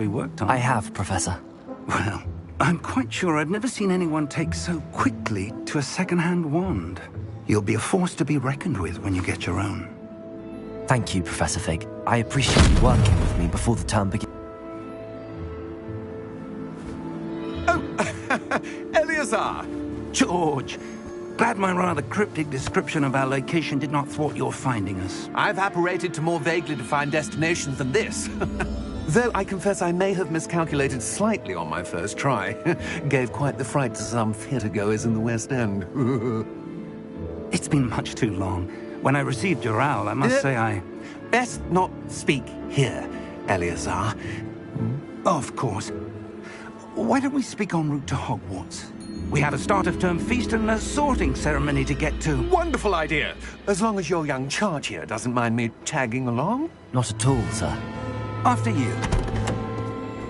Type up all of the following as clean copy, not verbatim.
we worked on. I have, Professor. Well, I'm quite sure I've never seen anyone take so quickly to a second-hand wand. You'll be a force to be reckoned with when you get your own. Thank you, Professor Fig. I appreciate you working with me before the term begins. Oh, Eleazar! George! Glad my rather cryptic description of our location did not thwart your finding us. I've apparated to more vaguely defined destinations than this. Though I confess I may have miscalculated slightly on my first try. Gave quite the fright to some theatre-goers in the West End. It's been much too long. When I received your owl, I must say I... Best not speak here, Eleazar. Of course. Why don't we speak en route to Hogwarts? We have a start-of-term feast and a sorting ceremony to get to. Wonderful idea! As long as your young charge here doesn't mind me tagging along. Not at all, sir. After you.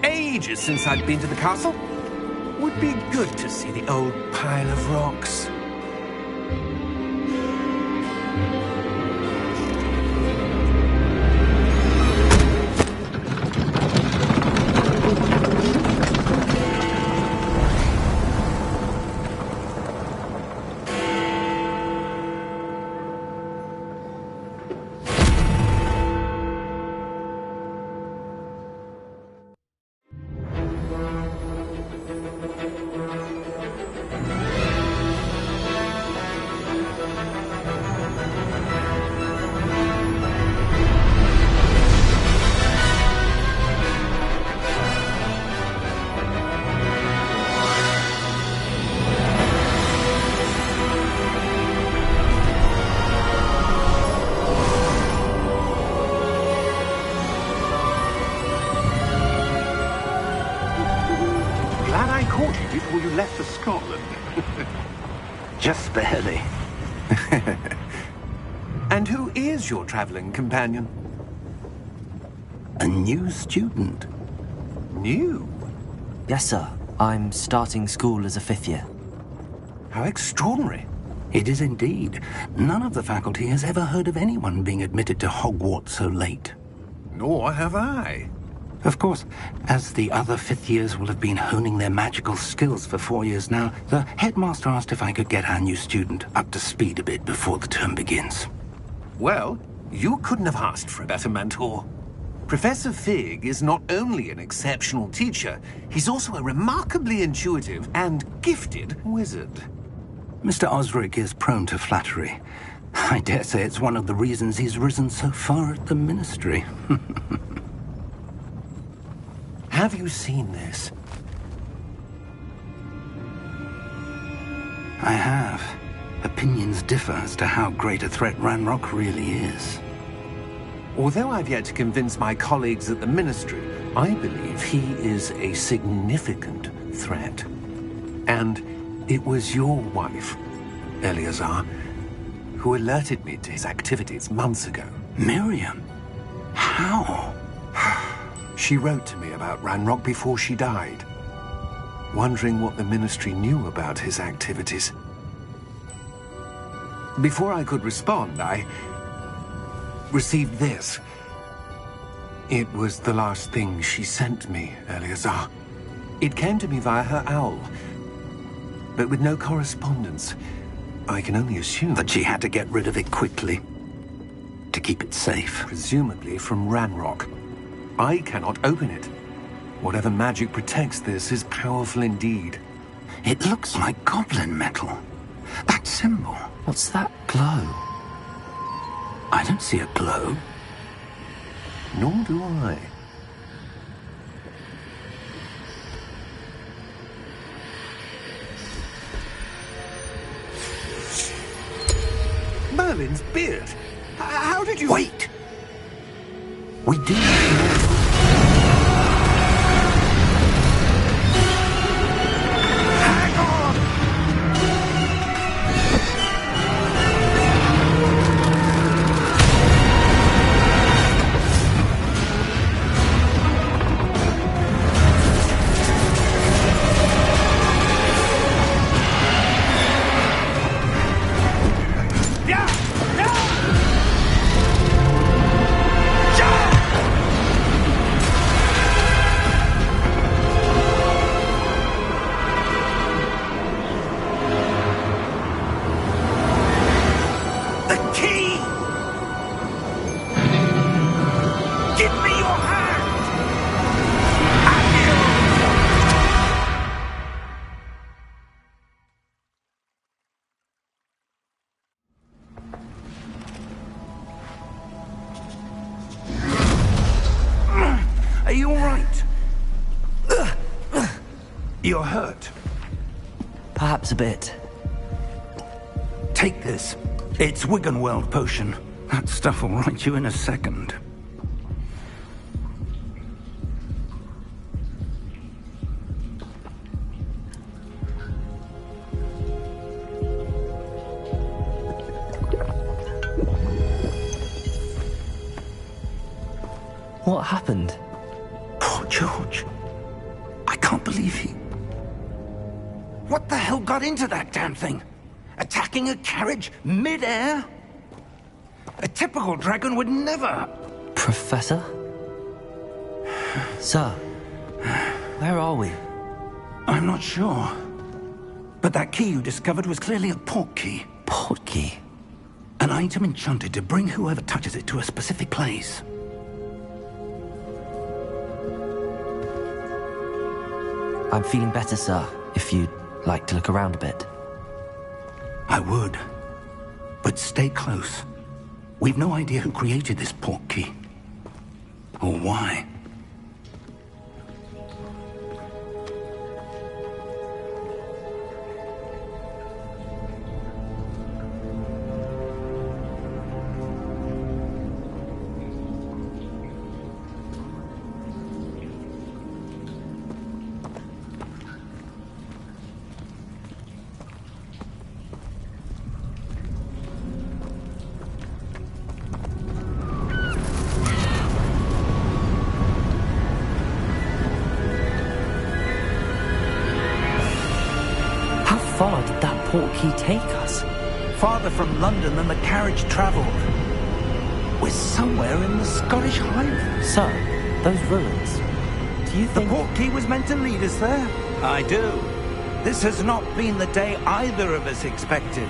Ages since I'd been to the castle. Would be good to see the old pile of rocks. Before you left for Scotland. Just barely. And who is your traveling companion? A new student. New? Yes, sir. I'm starting school as a 5th year. How extraordinary. It is indeed. None of the faculty has ever heard of anyone being admitted to Hogwarts so late. Nor have I. Of course, as the other 5th years will have been honing their magical skills for 4 years now, the headmaster asked if I could get our new student up to speed a bit before the term begins. Well, you couldn't have asked for a better mentor. Professor Fig is not only an exceptional teacher, he's also a remarkably intuitive and gifted wizard. Mr. Osric is prone to flattery. I dare say it's one of the reasons he's risen so far at the Ministry. Have you seen this? I have. Opinions differ as to how great a threat Ranrock really is. Although I've yet to convince my colleagues at the Ministry, I believe he is a significant threat. And it was your wife, Eleazar, who alerted me to his activities months ago. Miriam? How? She wrote to me about Ranrock before she died, wondering what the Ministry knew about his activities. Before I could respond, I received this. It was the last thing she sent me, Eleazar. It came to me via her owl, but with no correspondence. I can only assume that she had to get rid of it quickly, to keep it safe. Presumably from Ranrock. I cannot open it. Whatever magic protects this is powerful indeed. It looks like goblin metal. That symbol. What's that glow? I don't see a glow. Nor do I. Merlin's beard. How did you... Wait! We do know. You're hurt. Perhaps a bit. Take this. It's Wiggenweld potion. That stuff will right you in a second. What happened? Poor George. I can't believe he... What the hell got into that damn thing? Attacking a carriage mid-air? A typical dragon would never... Professor? Sir, where are we? I'm not sure. But that key you discovered was clearly a port key. Port key? An item enchanted to bring whoever touches it to a specific place. I'm feeling better, sir, if you'd like to look around a bit. I would. But stay close. We've no idea who created this port key. Or why. How far did that port key take us? Farther from London than the carriage travelled. We're somewhere in the Scottish Highlands. Sir, those ruins. Do you The think... port key was meant to lead us there? I do. This has not been the day either of us expected.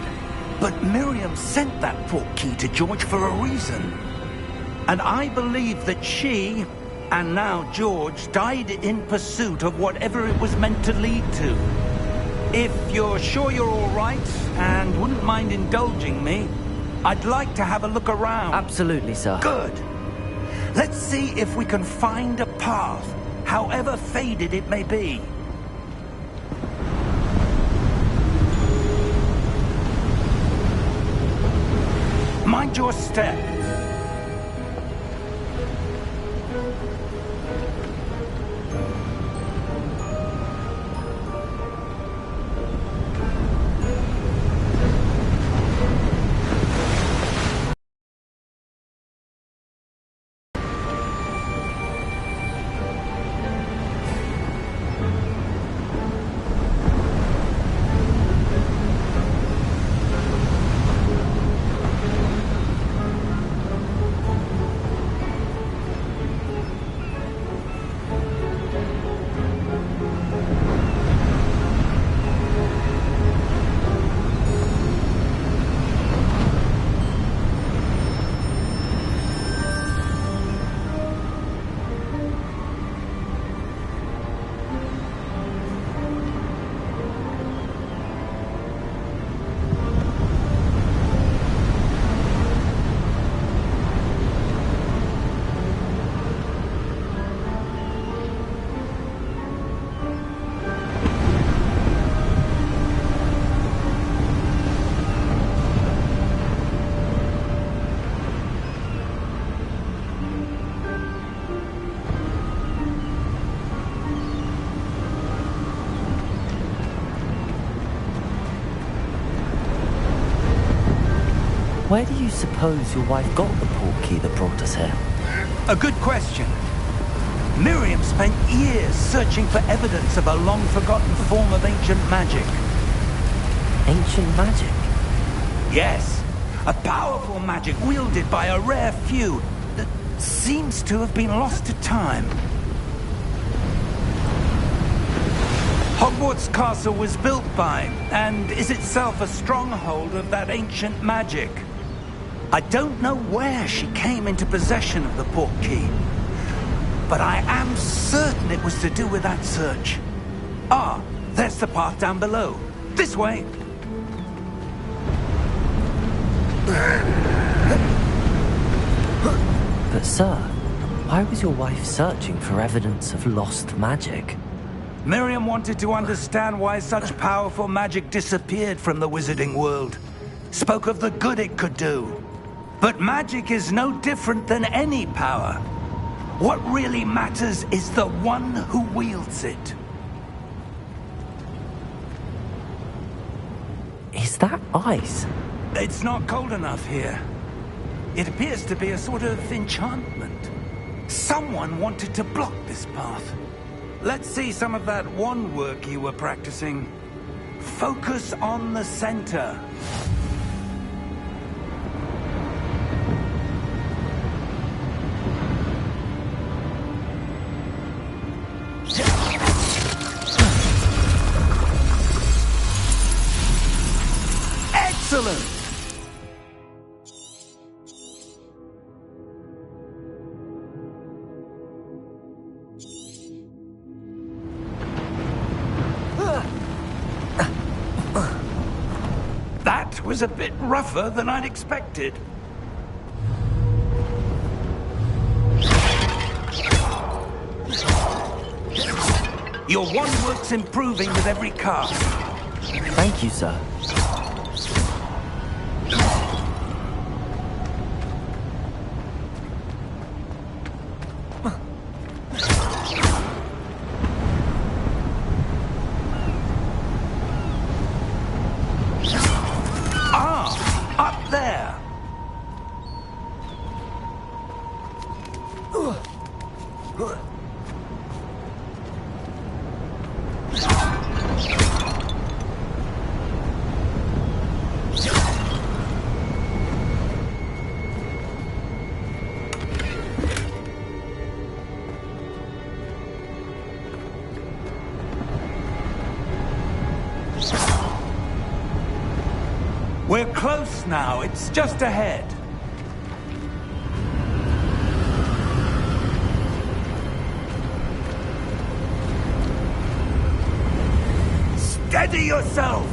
But Miriam sent that port key to George for a reason. And I believe that she, and now George, died in pursuit of whatever it was meant to lead to. If you're sure you're all right, and wouldn't mind indulging me, I'd like to have a look around. Absolutely, sir. Good. Let's see if we can find a path, however faded it may be. Mind your step. Where do you suppose your wife got the port key that brought us here? A good question. Miriam spent years searching for evidence of a long-forgotten form of ancient magic. Ancient magic? Yes, a powerful magic wielded by a rare few that seems to have been lost to time. Hogwarts Castle was built by, and is itself a stronghold of that ancient magic. I don't know where she came into possession of the port key, but I am certain it was to do with that search. Ah, there's the path down below. This way. But sir, why was your wife searching for evidence of lost magic? Miriam wanted to understand why such powerful magic disappeared from the wizarding world. Spoke of the good it could do. But magic is no different than any power. What really matters is the one who wields it. Is that ice? It's not cold enough here. It appears to be a sort of enchantment. Someone wanted to block this path. Let's see some of that wand work you were practicing. Focus on the center. Excellent! That was a bit rougher than I'd expected. Your wand work's improving with every cast. Thank you, sir. Up there! We're close now. It's just ahead. Steady yourself!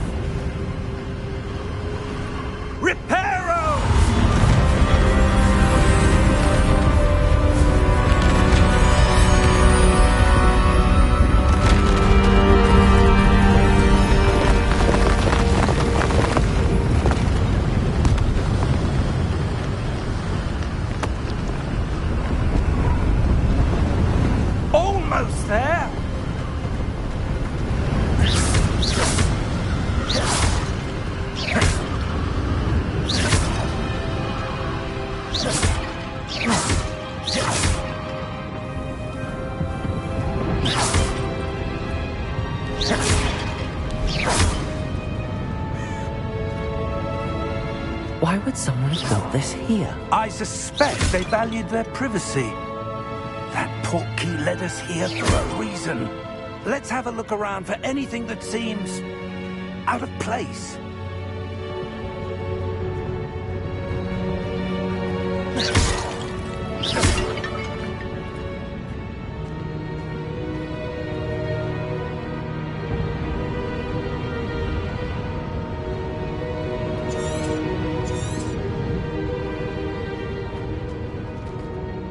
Reparo! Almost there! Why would someone have built this here? I suspect they valued their privacy. That portkey led us here for a reason. Let's have a look around for anything that seems out of place.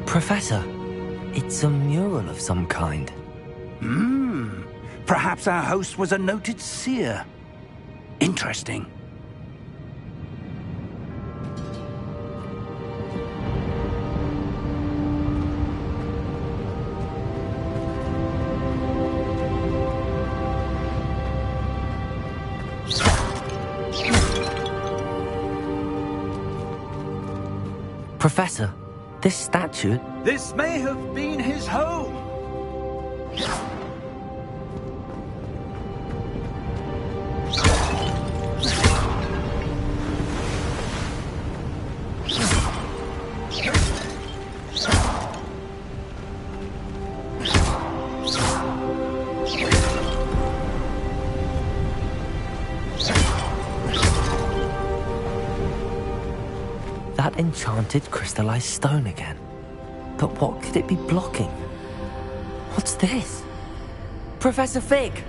Professor, it's a mural of some kind. Perhaps our host was a noted seer. Interesting. Professor, this statue... This may have been his home. That enchanted crystallized stone again. But what could it be blocking? What's this? Professor Fig!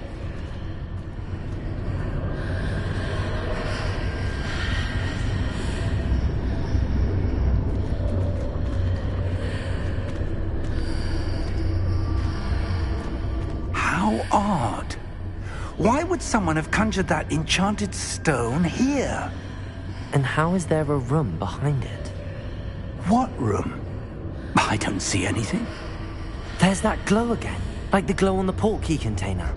How How odd. Why would someone have conjured that enchanted stone here? And how is there a room behind it? What room? I don't see anything. There's that glow again, like the glow on the portkey container.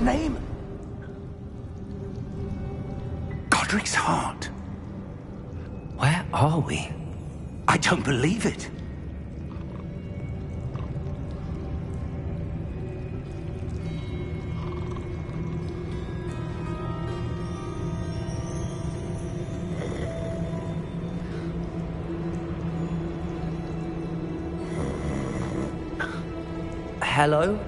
Name? Godric's heart. Where are we? I don't believe it. Hello?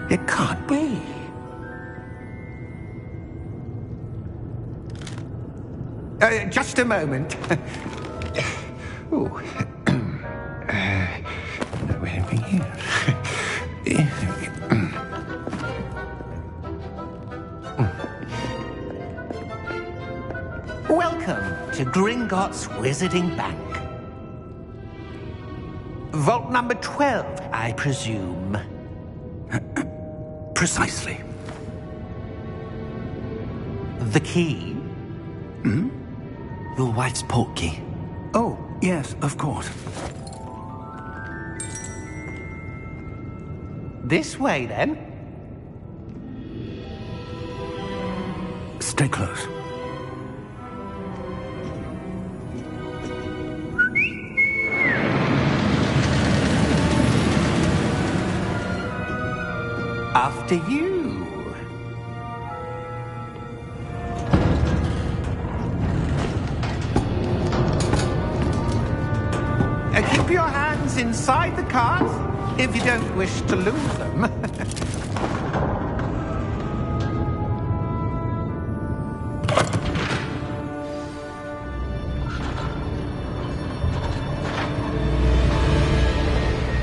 It can't be. Just a moment. Ooh. Anything here? Welcome to Gringotts Wizarding Bank. Vault number 12, I presume. Precisely. The key? Hmm? Your wife's portkey. Oh, yes, of course. This way, then. Stay close. After you. Keep your hands inside the cart if you don't wish to lose them.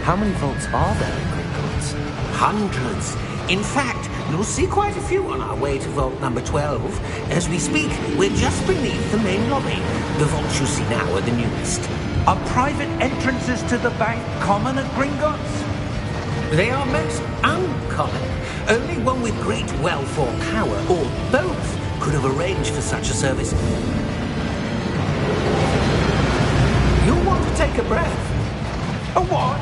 How many vaults are there in Gringotts? Hundreds. In fact, you'll see quite a few on our way to vault number 12. As we speak, we're just beneath the main lobby. The vaults you see now are the newest. Are private entrances to the bank common at Gringotts? They are most uncommon. Only one with great wealth or power, or both, could have arranged for such a service. You'll want to take a breath. A what?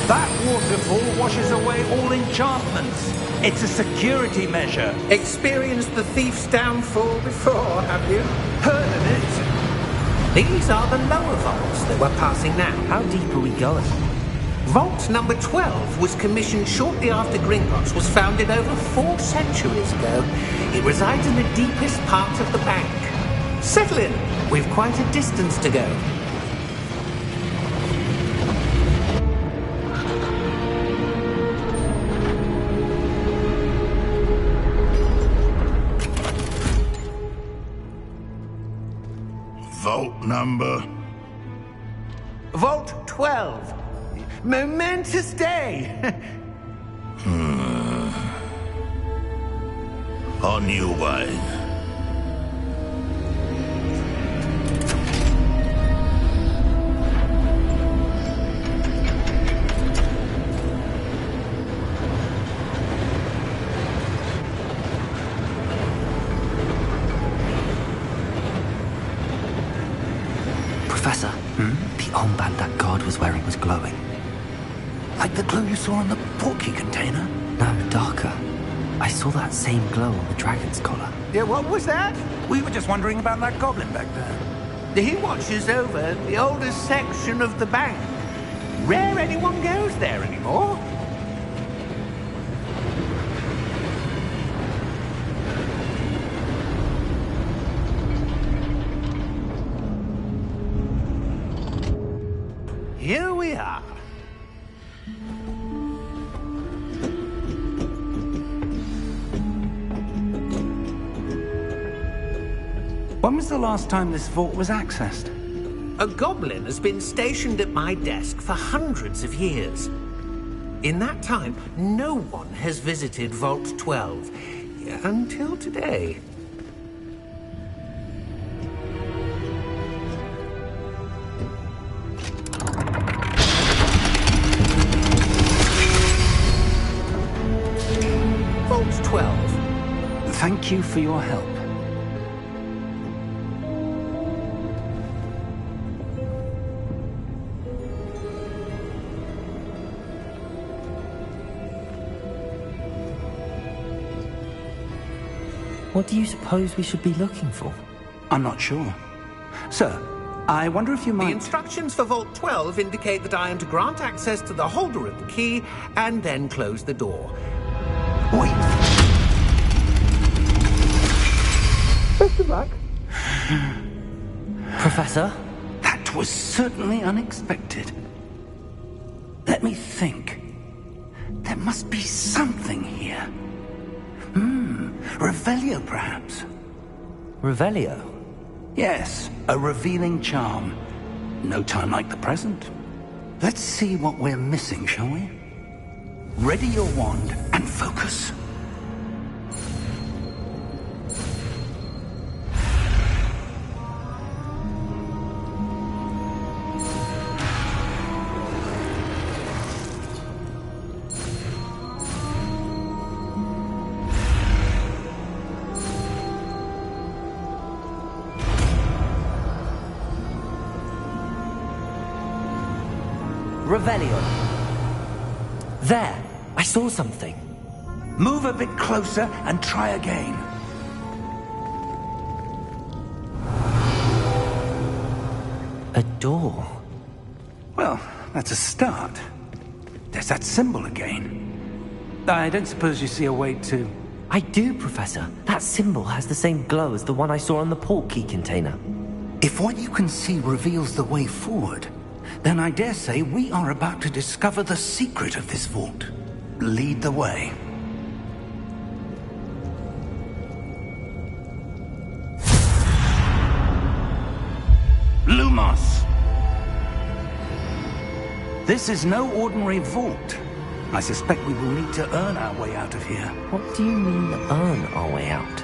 That waterfall washes away all enchantments. It's a security measure. Experienced the thief's downfall before, have you? Heard of it? These are the lower vaults that we're passing now. How deep are we going? Vault number 12 was commissioned shortly after Gringotts was founded over 4 centuries ago. It resides in the deepest part of the bank. Settle in. We've quite a distance to go. Vault number? Vault 12. Momentous day. On your way. Professor, the armband that guard was was where he was glowing. Like the glow you saw in the portkey container? No, darker. I saw that same glow on the dragon's collar. Yeah, what was that? We were just wondering about that goblin back there. He watches over the oldest section of the bank. Rare anyone goes there anymore. Here we are. When was the last time this vault was accessed? A goblin has been stationed at my desk for hundreds of years. In that time, no one has visited Vault 12. Until today. Vault 12. Thank you for your help. What do you suppose we should be looking for? I'm not sure. Sir, I wonder if you might... The instructions for Vault 12 indicate that I am to grant access to the holder of the key and then close the door. Wait! Best of luck. Professor? That was certainly unexpected. Let me think. There must be something here. Revelio, perhaps? Revelio? Yes, a revealing charm. No time like the present. Let's see what we're missing, shall we? Ready your wand and focus. Revelio. There! I saw something. Move a bit closer and try again. A door. Well, that's a start. There's that symbol again. I don't suppose you see a way to... I do, Professor. That symbol has the same glow as the one I saw on the portkey container. If what you can see reveals the way forward, then I dare say we are about to discover the secret of this vault. Lead the way. Lumos! This is no ordinary vault. I suspect we will need to earn our way out of here. What do you mean, earn our way out?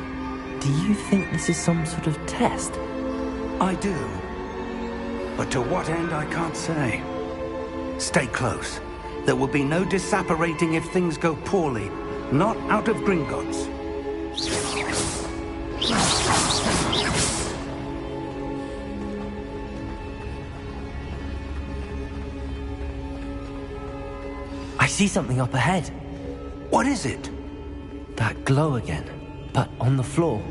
Do you think this is some sort of test? I do. But to what end, I can't say. Stay close. There will be no disapparating if things go poorly. Not out of Gringotts. I see something up ahead. What is it? That glow again, but on the floor.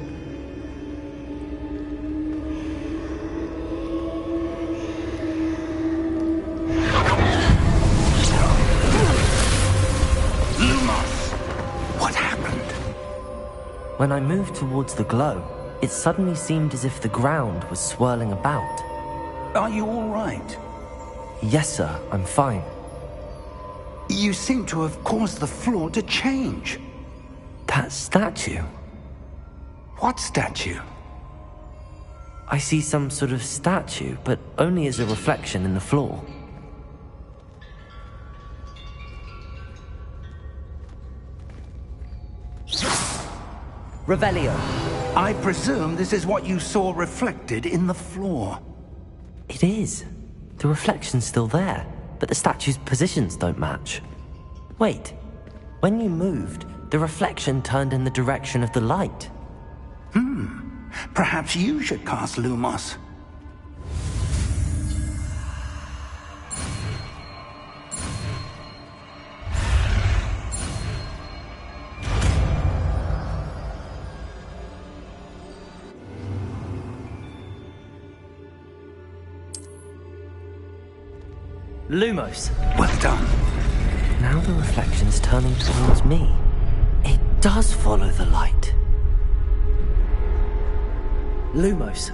When I moved towards the glow, it suddenly seemed as if the ground was swirling about. Are you all right? Yes, sir, I'm fine. You seem to have caused the floor to change. That statue? What statue? I see some sort of statue, but only as a reflection in the floor. Revelio. I presume this is what you saw reflected in the floor. It is. The reflection's still there, but the statue's positions don't match. Wait. When you moved, the reflection turned in the direction of the light. Perhaps you should cast Lumos. Lumos. Well done. Now the reflection's turning towards me. It does follow the light. Lumos.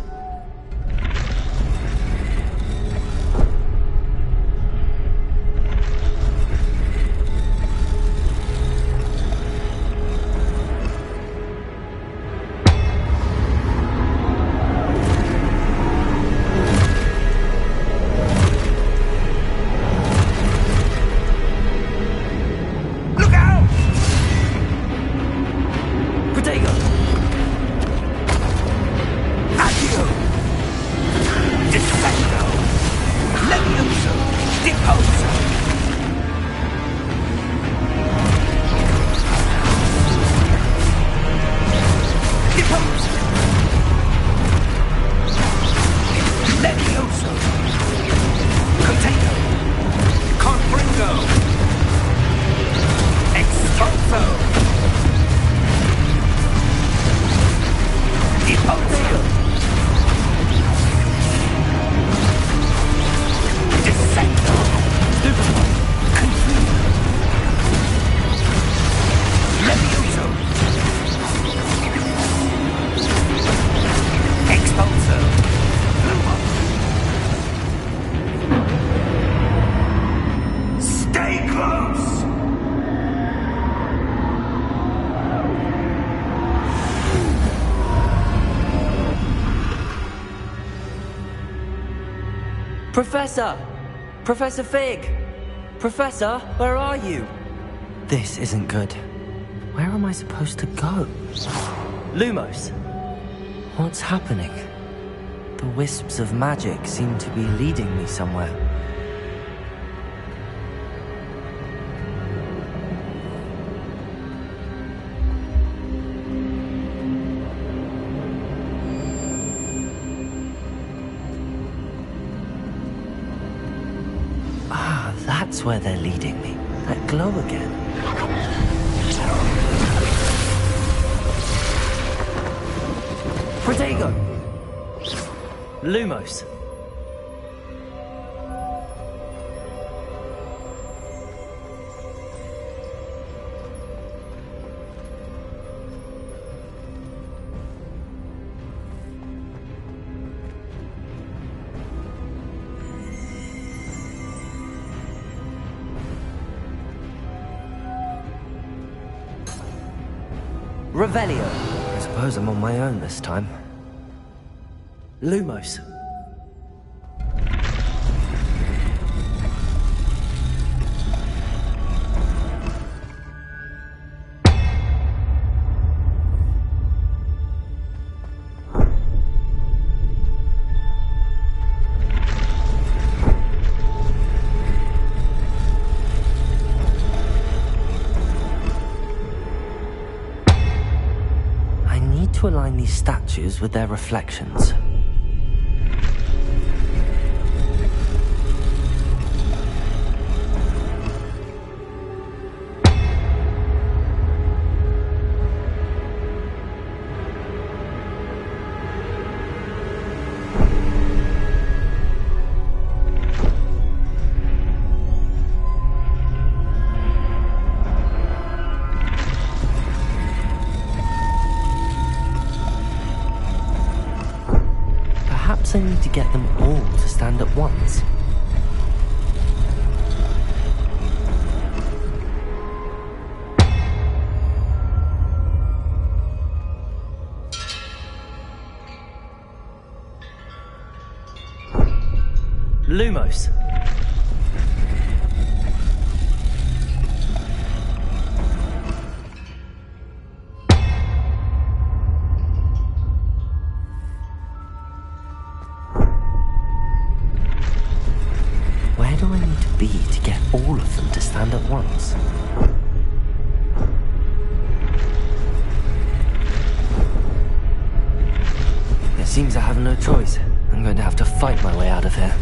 Professor! Professor Fig! Professor, where are you? This isn't good. Where am I supposed to go? Lumos! What's happening? The wisps of magic seem to be leading me somewhere. That's where they're leading me. That glow again. Protego! Lumos. Revelio. I suppose I'm on my own this time. Lumos. To align these statues with their reflections. I need to get them all to stand at once. Lumos. Where do I need to be to get all of them to stand at once? It seems I have no choice. I'm going to have to fight my way out of here.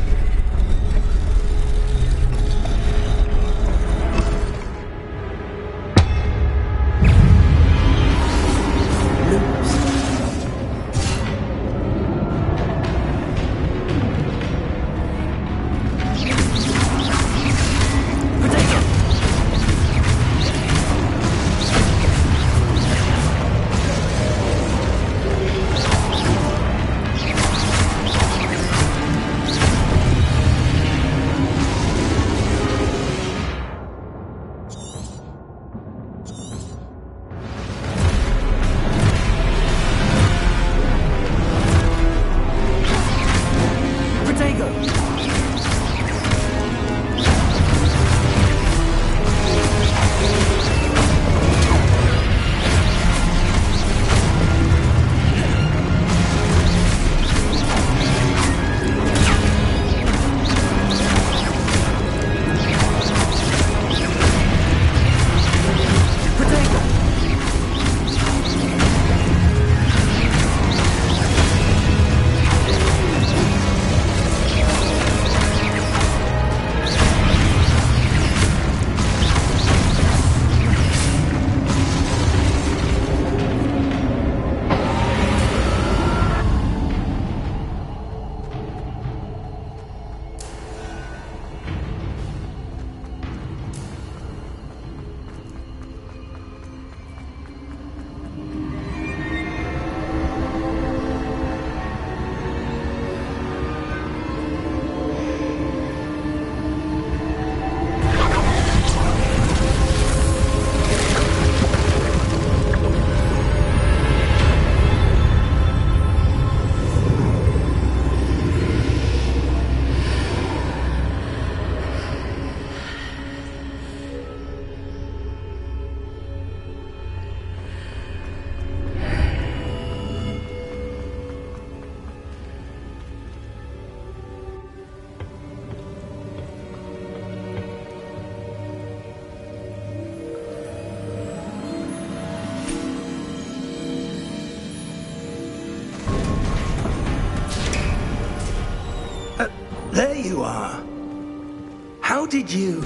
did you...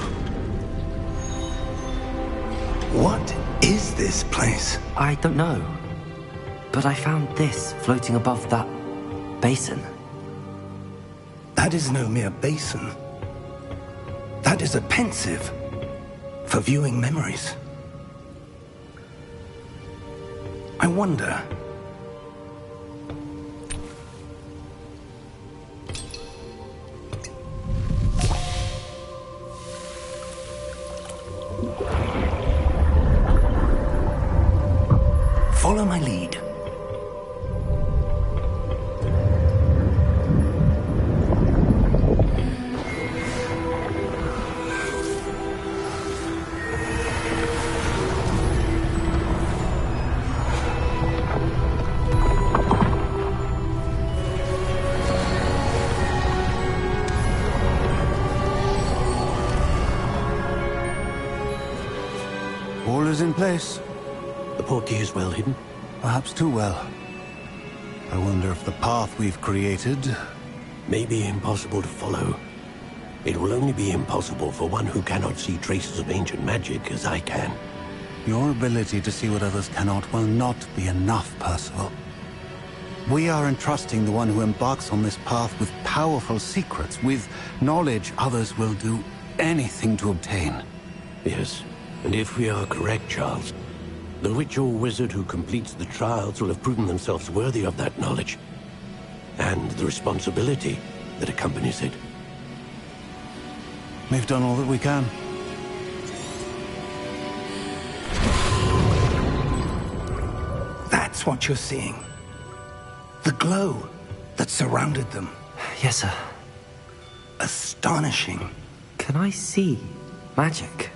What is this place? I don't know. But I found this floating above that basin. That is no mere basin. That is a pensive for viewing memories. I wonder... Follow my lead. All is in place. The portkey is well hidden. Perhaps too well. I wonder if the path we've created... May be impossible to follow. It will only be impossible for one who cannot see traces of ancient magic as I can. Your ability to see what others cannot will not be enough, Percival. We are entrusting the one who embarks on this path with powerful secrets, with knowledge others will do anything to obtain. Yes, and if we are correct, Charles, the witch or wizard who completes the trials will have proven themselves worthy of that knowledge, and the responsibility that accompanies it. We've done all that we can. That's what you're seeing. The glow that surrounded them. Yes, sir. Astonishing. Can I see magic?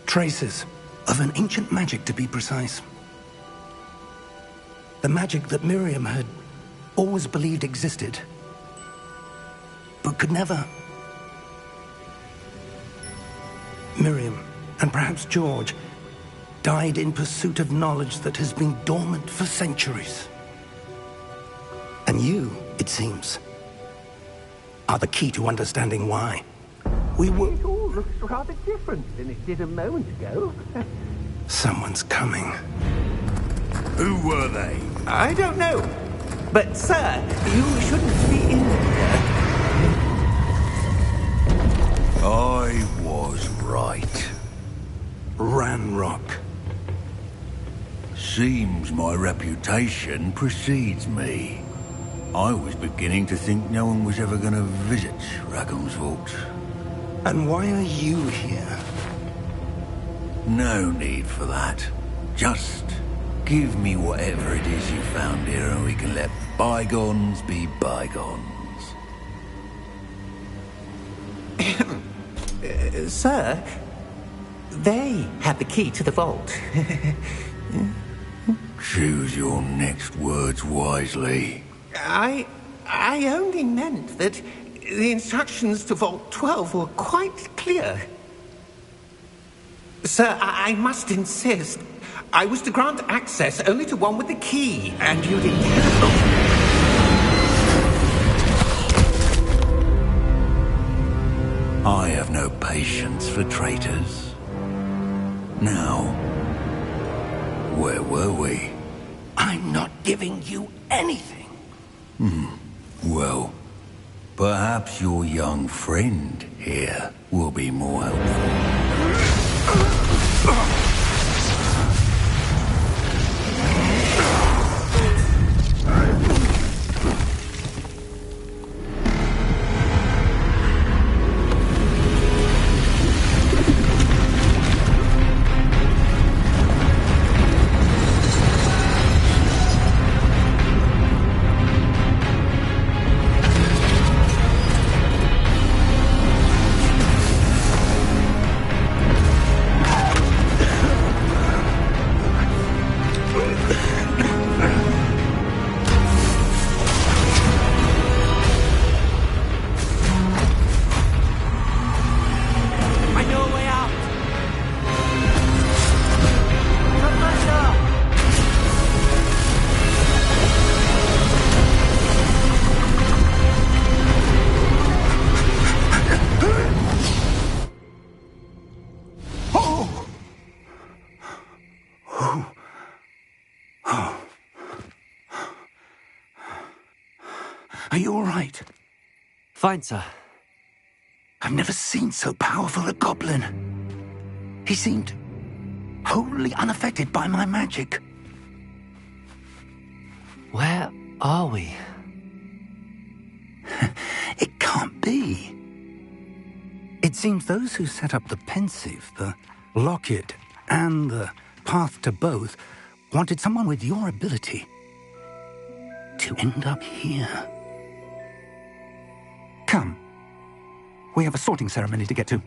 Traces of an ancient magic, to be precise. The magic that Miriam had always believed existed, but could never. Miriam, and perhaps George, died in pursuit of knowledge that has been dormant for centuries. And you, it seems, are the key to understanding why. We were... It all looks rather different than it did a moment ago. Someone's coming. Who were they? I don't know. But, sir, you shouldn't be in here. I was right. Ranrock. Seems my reputation precedes me. I was beginning to think no one was ever going to visit Rackham's Vault. And why are you here? No need for that. Just give me whatever it is you found here and we can let bygones be bygones. Sir, they had the key to the vault. Choose your next words wisely. I only meant that the instructions to Vault 12 were quite clear. Sir, I must insist. I was to grant access only to one with the key, and you didn't have. I have no patience for traitors. Now, where were we? I'm not giving you anything. Well, perhaps your young friend here will be more helpful. Are you all right? Fine, sir. I've never seen so powerful a goblin. He seemed wholly unaffected by my magic. Where are we? It can't be. It seems those who set up the pensive, the locket, and the path to both wanted someone with your ability to end up here. Come. We have a sorting ceremony to get to.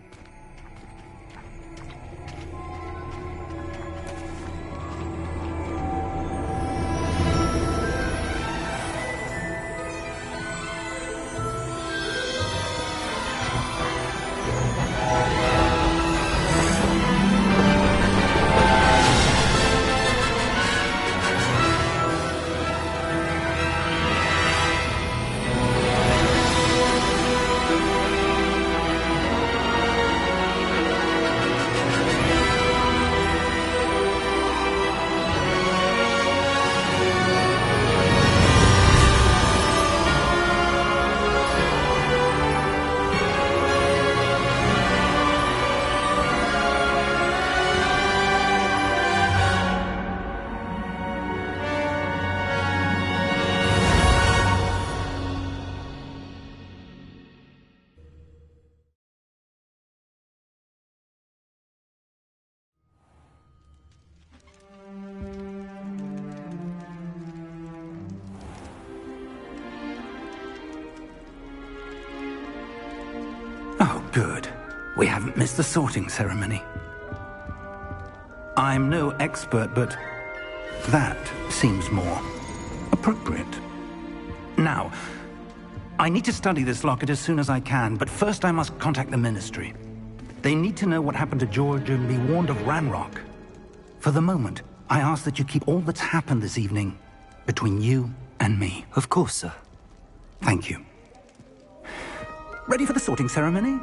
Oh, good. We haven't missed the sorting ceremony. I'm no expert, but that seems more appropriate. Now, I need to study this locket as soon as I can, but first I must contact the Ministry. They need to know what happened to George and be warned of Ranrock. For the moment, I ask that you keep all that's happened this evening between you and me. Of course, sir. Thank you. Ready for the sorting ceremony?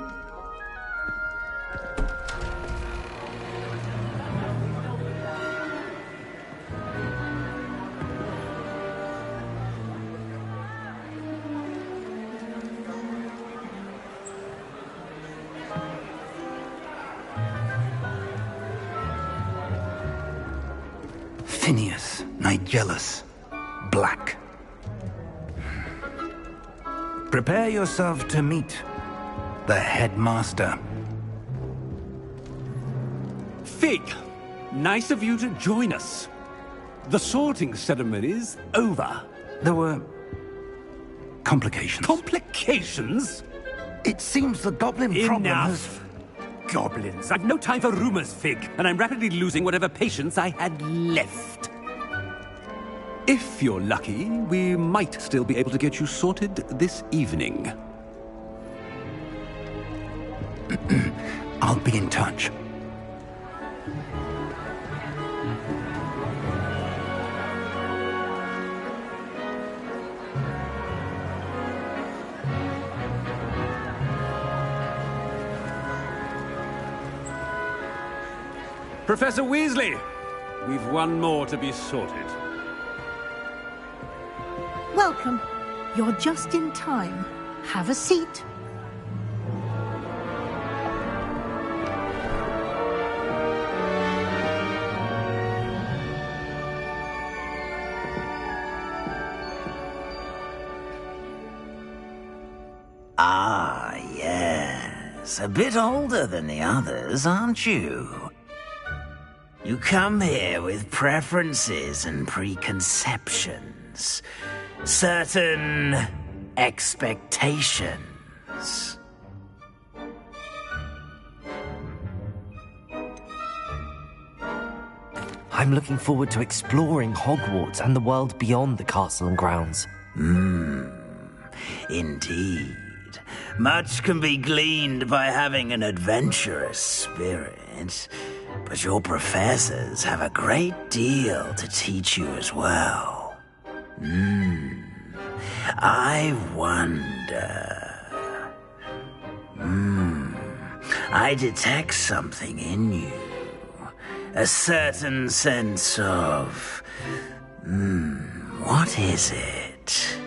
Phineas, Nigellus, Black. Prepare yourself to meet the headmaster. Fig, nice of you to join us. The sorting ceremony's over. There were complications. Complications? It seems the goblin problem has... Enough. Goblins. I've no time for rumors, Fig, and I'm rapidly losing whatever patience I had left. If you're lucky, we might still be able to get you sorted this evening. I'll be in touch. Professor Weasley, we've one more to be sorted. Welcome. You're just in time. Have a seat. Ah, yes. A bit older than the others, aren't you? You come here with preferences and preconceptions. Certain expectations. I'm looking forward to exploring Hogwarts and the world beyond the castle and grounds. Indeed. Much can be gleaned by having an adventurous spirit, but your professors have a great deal to teach you as well. I wonder... I detect something in you. A certain sense of... what is it?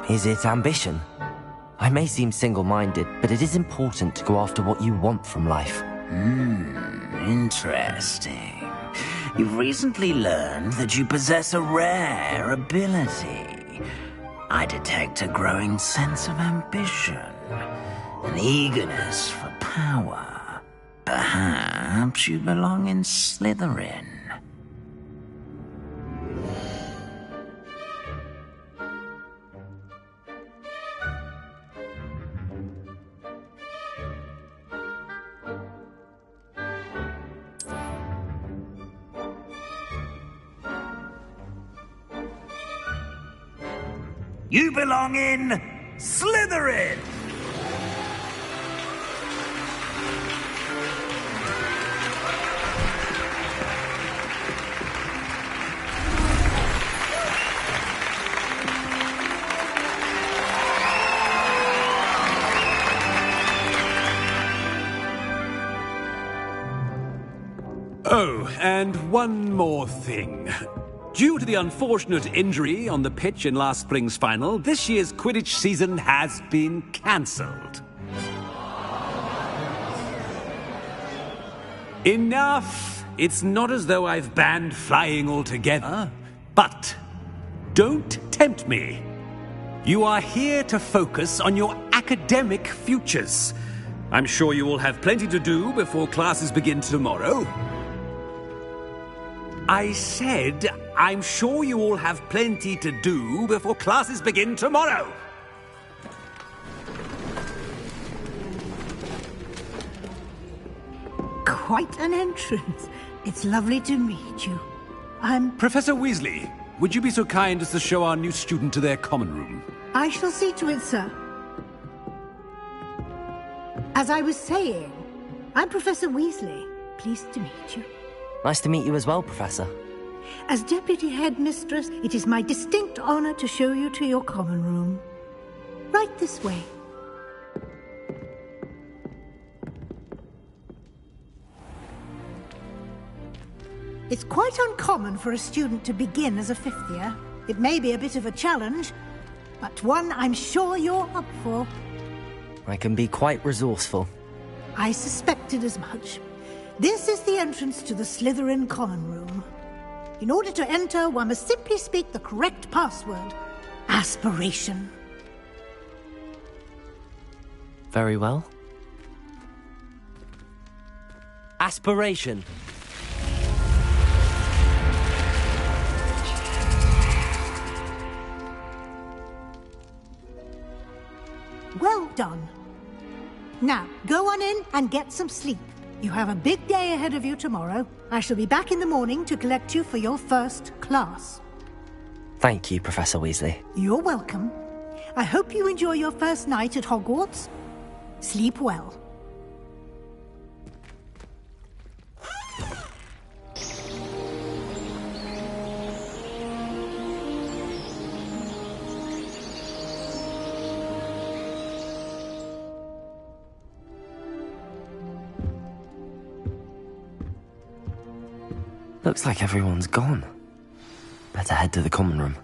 Is it ambition? I may seem single-minded, but it is important to go after what you want from life. Interesting. You've recently learned that you possess a rare ability. I detect a growing sense of ambition, an eagerness for power. Perhaps you belong in Slytherin. You belong in Slytherin! Oh, and one more thing. Due to the unfortunate injury on the pitch in last spring's final, this year's Quidditch season has been cancelled. Enough! It's not as though I've banned flying altogether. But don't tempt me. You are here to focus on your academic futures. I'm sure you will have plenty to do before classes begin tomorrow. I said, I'm sure you all have plenty to do before classes begin tomorrow. Quite an entrance. It's lovely to meet you. Professor Weasley, would you be so kind as to show our new student to their common room? I shall see to it, sir. As I was saying, I'm Professor Weasley. Pleased to meet you. Nice to meet you as well, Professor. As Deputy Headmistress, it is my distinct honor to show you to your common room. Right this way. It's quite uncommon for a student to begin as a fifth year. It may be a bit of a challenge, but one I'm sure you're up for. I can be quite resourceful. I suspected as much. This is the entrance to the Slytherin common room. In order to enter, one must simply speak the correct password. Aspiration. Very well. Aspiration. Well done. Now, go on in and get some sleep. You have a big day ahead of you tomorrow. I shall be back in the morning to collect you for your first class. Thank you, Professor Weasley. You're welcome. I hope you enjoy your first night at Hogwarts. Sleep well. Looks like everyone's gone. Better head to the common room.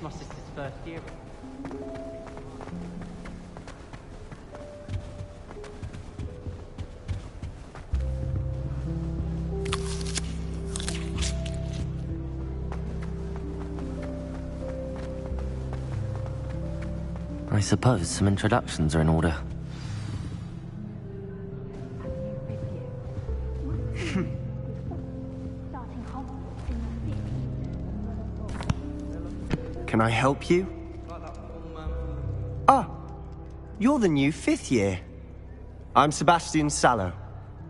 My sister's first year. I suppose some introductions are in order. Can I help you? Ah, you're the new 5th year. I'm Sebastian Sallow.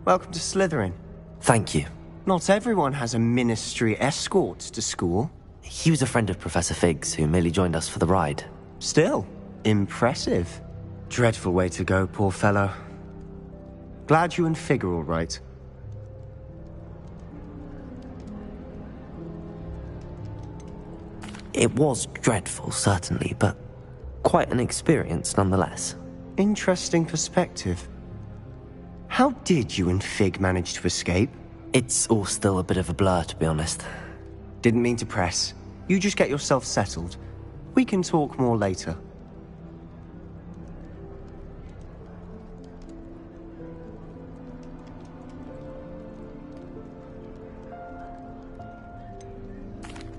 Welcome to Slytherin. Thank you. Not everyone has a ministry escort to school. He was a friend of Professor Fig's who merely joined us for the ride. Still, impressive. Dreadful way to go, poor fellow. Glad you and Fig are all right. It was dreadful, certainly, but quite an experience nonetheless. Interesting perspective. How did you and Fig manage to escape? It's all still a bit of a blur, to be honest. Didn't mean to press. You just get yourself settled. We can talk more later.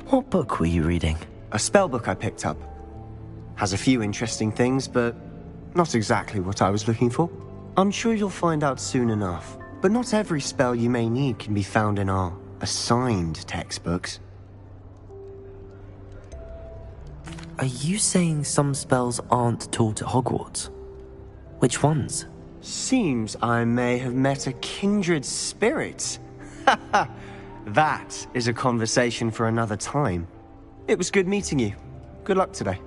What book were you reading? A spell book I picked up. Has a few interesting things, but not exactly what I was looking for. I'm sure you'll find out soon enough. But not every spell you may need can be found in our assigned textbooks. Are you saying some spells aren't taught at Hogwarts? Which ones? Seems I may have met a kindred spirit. That is a conversation for another time. It was good meeting you. Good luck today.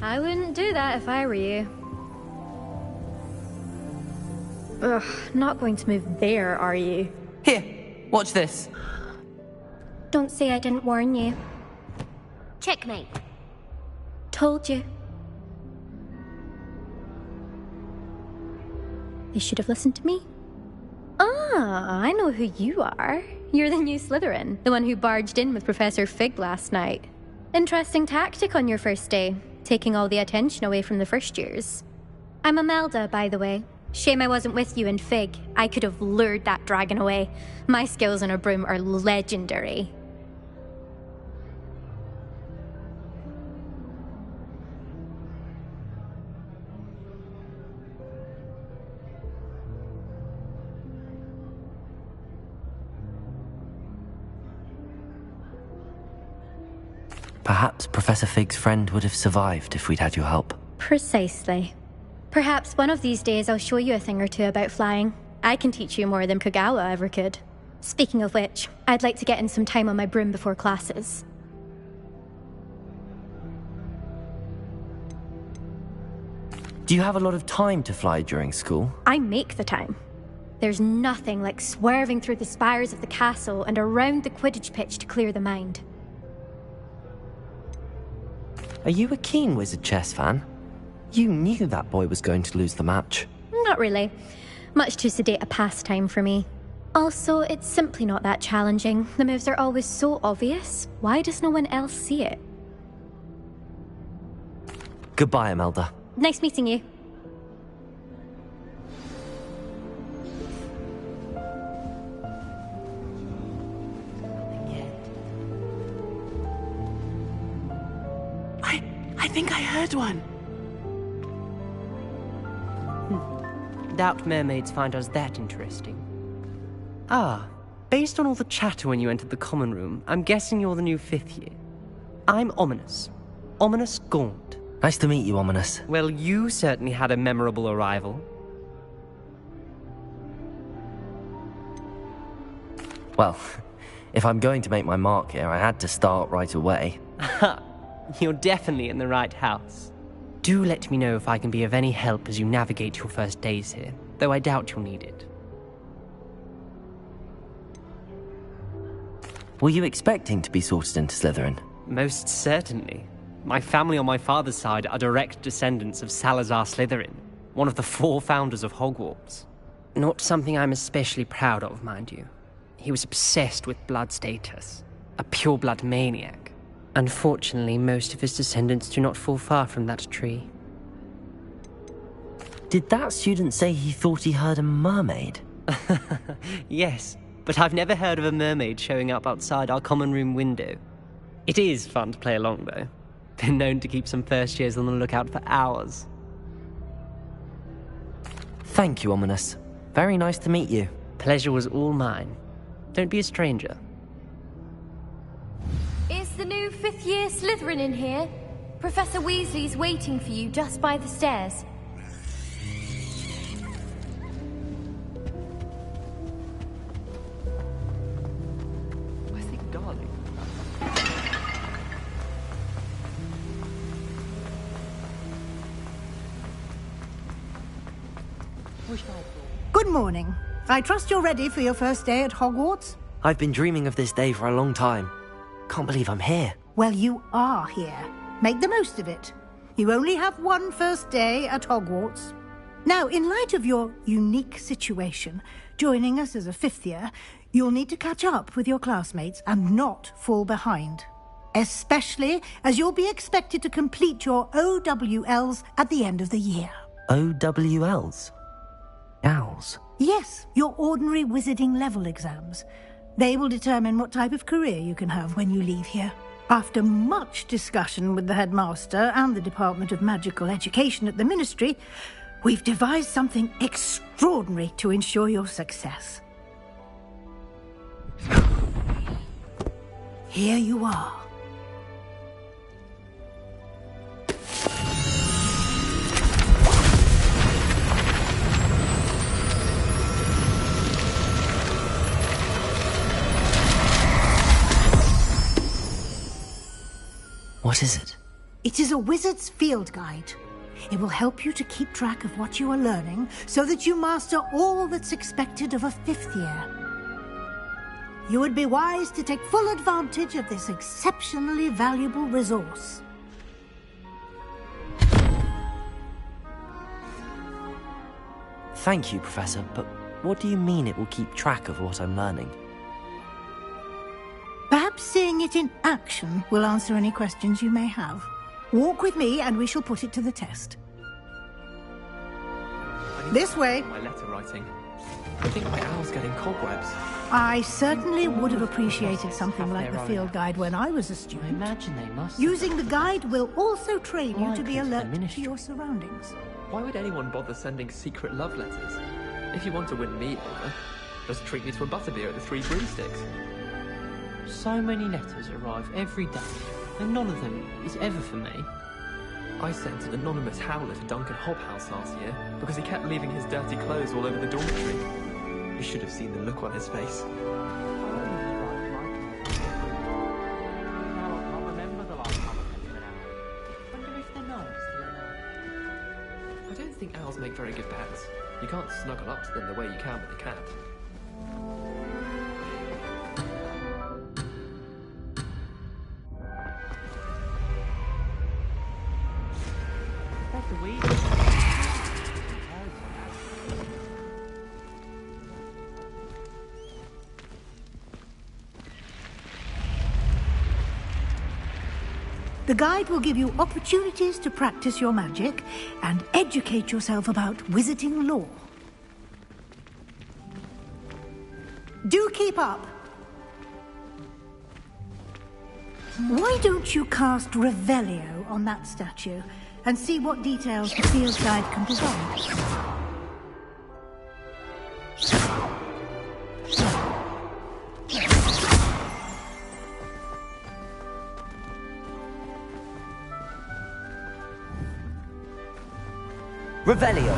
I wouldn't do that if I were you. Ugh, not going to move there, are you? Here, watch this. Don't say I didn't warn you. Checkmate. Told you. They should have listened to me. Ah, I know who you are. You're the new Slytherin, the one who barged in with Professor Fig last night. Interesting tactic on your first day, taking all the attention away from the first years. I'm Imelda, by the way. Shame I wasn't with you in Fig. I could have lured that dragon away. My skills on a broom are legendary. Perhaps Professor Fig's friend would have survived if we'd had your help. Precisely. Perhaps one of these days I'll show you a thing or two about flying. I can teach you more than Kagawa ever could. Speaking of which, I'd like to get in some time on my broom before classes. Do you have a lot of time to fly during school? I make the time. There's nothing like swerving through the spires of the castle and around the Quidditch pitch to clear the mind. Are you a keen Wizard chess fan? You knew that boy was going to lose the match. Not really. Much too sedate a pastime for me. Also, it's simply not that challenging. The moves are always so obvious. Why does no one else see it? Goodbye, Imelda. Nice meeting you. I think I heard one. Doubt mermaids find us that interesting. Ah, based on all the chatter when you entered the common room, I'm guessing you're the new 5th year. I'm Ominous. Ominous Gaunt. Nice to meet you, Ominous. Well, you certainly had a memorable arrival. Well, if I'm going to make my mark here, I had to start right away. You're definitely in the right house. Do let me know if I can be of any help as you navigate your first days here, though I doubt you'll need it. Were you expecting to be sorted into Slytherin? Most certainly. My family on my father's side are direct descendants of Salazar Slytherin, one of the 4 founders of Hogwarts. Not something I'm especially proud of, mind you. He was obsessed with blood status, a pure-blood maniac. Unfortunately, most of his descendants do not fall far from that tree. Did that student say he thought he heard a mermaid? Yes, but I've never heard of a mermaid showing up outside our common room window. It is fun to play along, though. Been known to keep some first years on the lookout for hours. Thank you, Ominous. Very nice to meet you. Pleasure was all mine. Don't be a stranger. Is the new fifth-year Slytherin in here? Professor Weasley's waiting for you just by the stairs. I think darling. Good morning. I trust you're ready for your first day at Hogwarts? I've been dreaming of this day for a long time. Can't believe I'm here. Well, you are here. Make the most of it. You only have one first day at Hogwarts. Now, in light of your unique situation, joining us as a fifth year, you'll need to catch up with your classmates and not fall behind. Especially as you'll be expected to complete your OWLs at the end of the year. OWLs? Owls? Yes, your ordinary wizarding level exams. They will determine what type of career you can have when you leave here. After much discussion with the headmaster and the Department of Magical Education at the Ministry, we've devised something extraordinary to ensure your success. Here you are. What is it? It is a wizard's field guide. It will help you to keep track of what you are learning so that you master all that's expected of a fifth year. You would be wise to take full advantage of this exceptionally valuable resource. Thank you, Professor, but what do you mean it will keep track of what I'm learning? Perhaps seeing it in action will answer any questions you may have. Walk with me and we shall put it to the test. This way. My letter writing. I think my owl's getting cobwebs. I certainly would have appreciated something like the field guide when I was a student. I imagine they must. Using the guide will also train you to be alert to your surroundings. Why would anyone bother sending secret love letters? If you want to win me over, just treat me to a butterbeer at the Three Broomsticks. So many letters arrive every day, and none of them is ever for me. I sent an anonymous howler to Duncan Hobhouse last year because he kept leaving his dirty clothes all over the dormitory. You should have seen the look on his face. I don't think owls make very good pets. You can't snuggle up to them the way you can with a cat. The guide will give you opportunities to practice your magic and educate yourself about wizarding lore. Do keep up. Why don't you cast Revelio on that statue and see what details the field guide can provide? Revelio.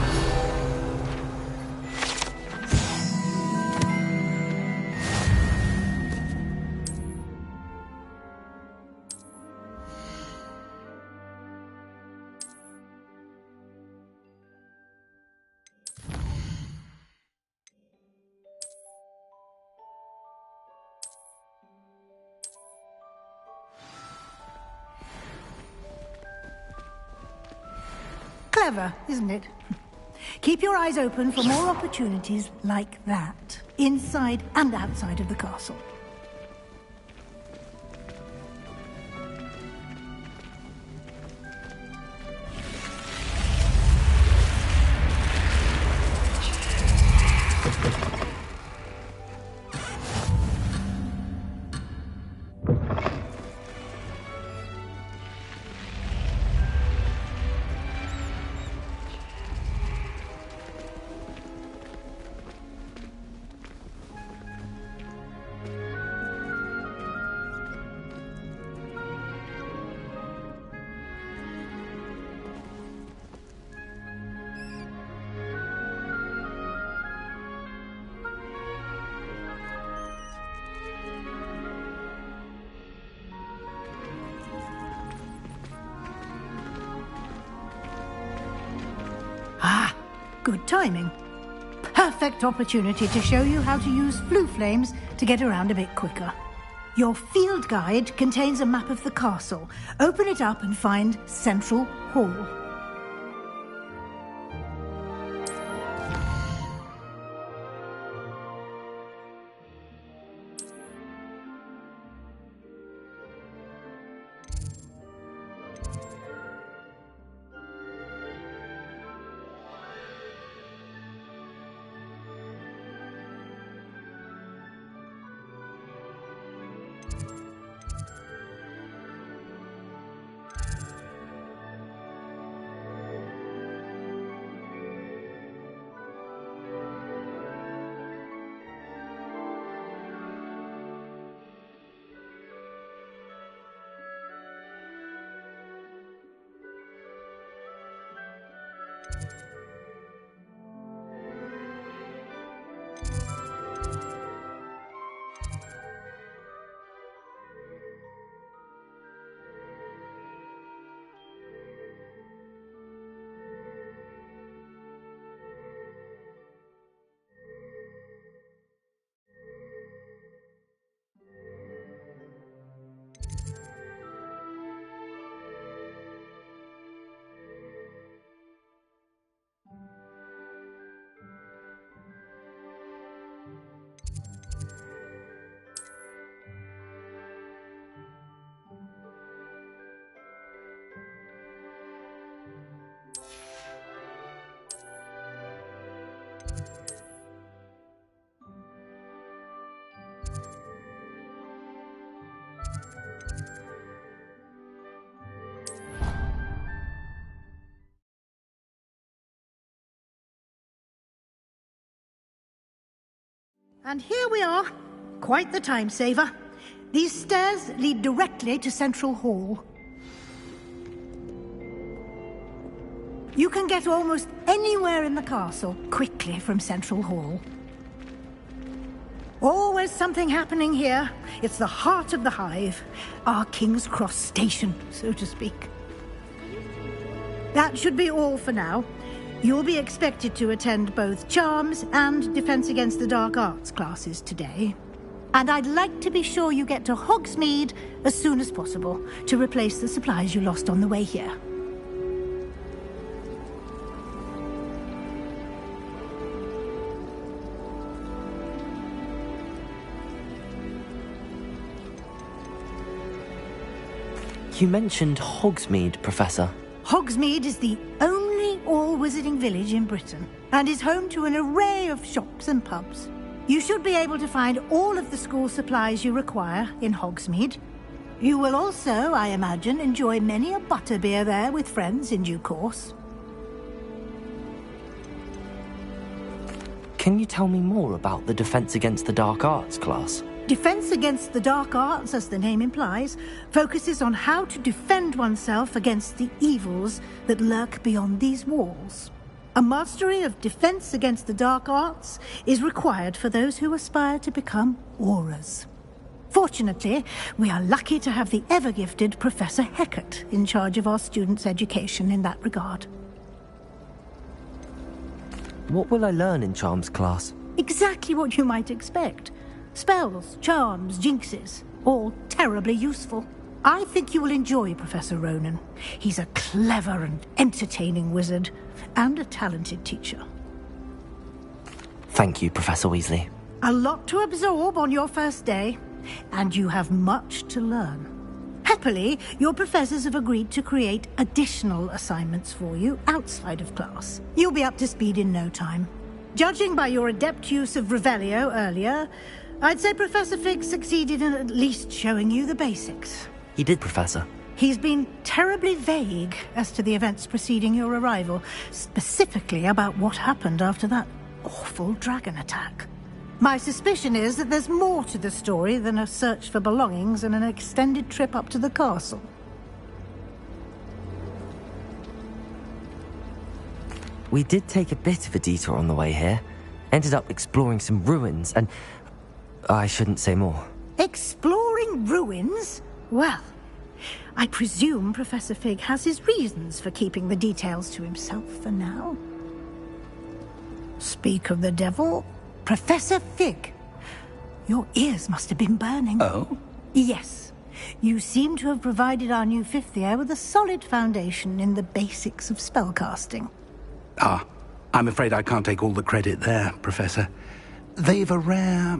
Clever, isn't it? Keep your eyes open for more opportunities like that, inside and outside of the castle. Good timing. Perfect opportunity to show you how to use flue flames to get around a bit quicker. Your field guide contains a map of the castle. Open it up and find Central Hall. And here we are. Quite the time saver. These stairs lead directly to Central Hall. You can get almost anywhere in the castle quickly from Central Hall. Always something happening here. It's the heart of the hive. Our King's Cross station, so to speak. That should be all for now. You'll be expected to attend both Charms and Defense Against the Dark Arts classes today. And I'd like to be sure you get to Hogsmeade as soon as possible to replace the supplies you lost on the way here. You mentioned Hogsmeade, Professor. Hogsmeade is the only all-wizarding village in Britain and is home to an array of shops and pubs. You should be able to find all of the school supplies you require in Hogsmeade. You will also, I imagine, enjoy many a butterbeer there with friends in due course. Can you tell me more about the Defense Against the Dark Arts class? Defense Against the Dark Arts, as the name implies, focuses on how to defend oneself against the evils that lurk beyond these walls. A mastery of Defense Against the Dark Arts is required for those who aspire to become Aurors. Fortunately, we are lucky to have the ever-gifted Professor Hecat in charge of our students' education in that regard. What will I learn in Charms class? Exactly what you might expect. Spells, charms, jinxes, all terribly useful. I think you will enjoy Professor Ronan. He's a clever and entertaining wizard, and a talented teacher. Thank you, Professor Weasley. A lot to absorb on your first day, and you have much to learn. Happily, your professors have agreed to create additional assignments for you outside of class. You'll be up to speed in no time. Judging by your adept use of Revelio earlier, I'd say Professor Fig succeeded in at least showing you the basics. He did, Professor. He's been terribly vague as to the events preceding your arrival, specifically about what happened after that awful dragon attack. My suspicion is that there's more to the story than a search for belongings and an extended trip up to the castle. We did take a bit of a detour on the way here. Ended up exploring some ruins and... I shouldn't say more. Exploring ruins? Well, I presume Professor Fig has his reasons for keeping the details to himself for now. Speak of the devil, Professor Fig. Your ears must have been burning. Oh? Yes. You seem to have provided our new fifth year with a solid foundation in the basics of spellcasting. Ah, I'm afraid I can't take all the credit there, Professor. They've a rare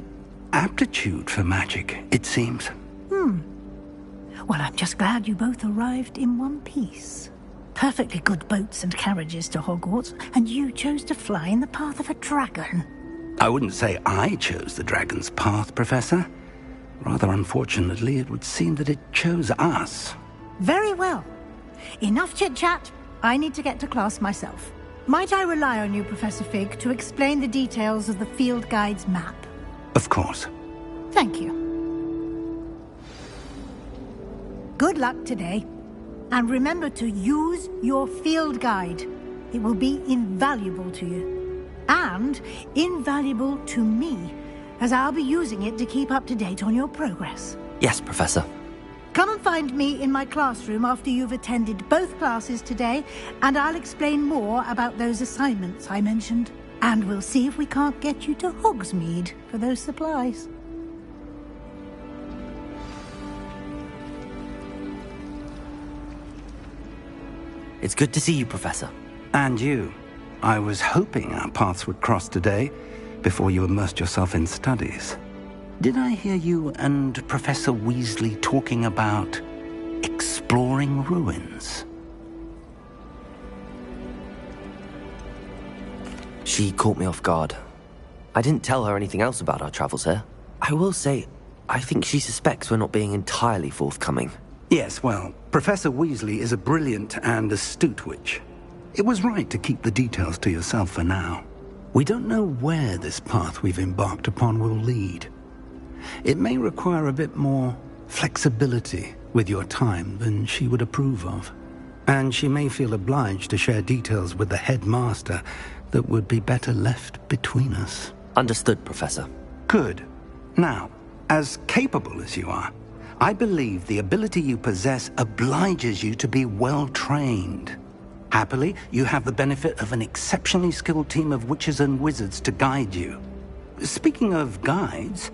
aptitude for magic, it seems. Well, I'm just glad you both arrived in one piece. Perfectly good boats and carriages to Hogwarts, and you chose to fly in the path of a dragon. I wouldn't say I chose the dragon's path, Professor. Rather unfortunately, it would seem that it chose us. Very well. Enough chit-chat. I need to get to class myself. Might I rely on you, Professor Fig, to explain the details of the field guide's map? Of course. Thank you. Good luck today. And remember to use your field guide. It will be invaluable to you. And invaluable to me, as I'll be using it to keep up to date on your progress. Yes, Professor. Come and find me in my classroom after you've attended both classes today, and I'll explain more about those assignments I mentioned. And we'll see if we can't get you to Hogsmeade for those supplies. It's good to see you, Professor. And you. I was hoping our paths would cross today, before you immersed yourself in studies. Did I hear you and Professor Weasley talking about exploring ruins? She caught me off guard. I didn't tell her anything else about our travels here. I will say, I think she suspects we're not being entirely forthcoming. Yes, well, Professor Weasley is a brilliant and astute witch. It was right to keep the details to yourself for now. We don't know where this path we've embarked upon will lead. It may require a bit more flexibility with your time than she would approve of. And she may feel obliged to share details with the headmaster that would be better left between us. Understood, Professor. Good. Now, as capable as you are, I believe the ability you possess obliges you to be well-trained. Happily, you have the benefit of an exceptionally skilled team of witches and wizards to guide you. Speaking of guides,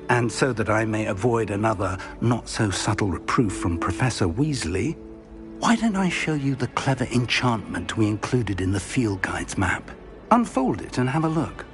and so that I may avoid another not-so-subtle reproof from Professor Weasley, why don't I show you the clever enchantment we included in the field guide's map? Unfold it and have a look.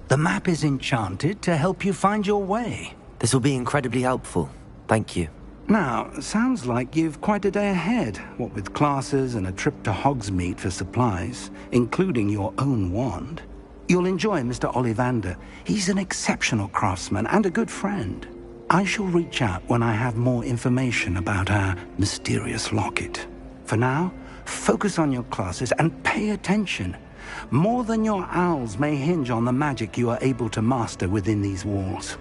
The map is enchanted to help you find your way. This will be incredibly helpful. Thank you. Now, sounds like you've quite a day ahead, what with classes and a trip to Hogsmeade for supplies, including your own wand. You'll enjoy Mr. Ollivander. He's an exceptional craftsman and a good friend. I shall reach out when I have more information about our mysterious locket. For now, focus on your classes and pay attention. More than your owls may hinge on the magic you are able to master within these walls.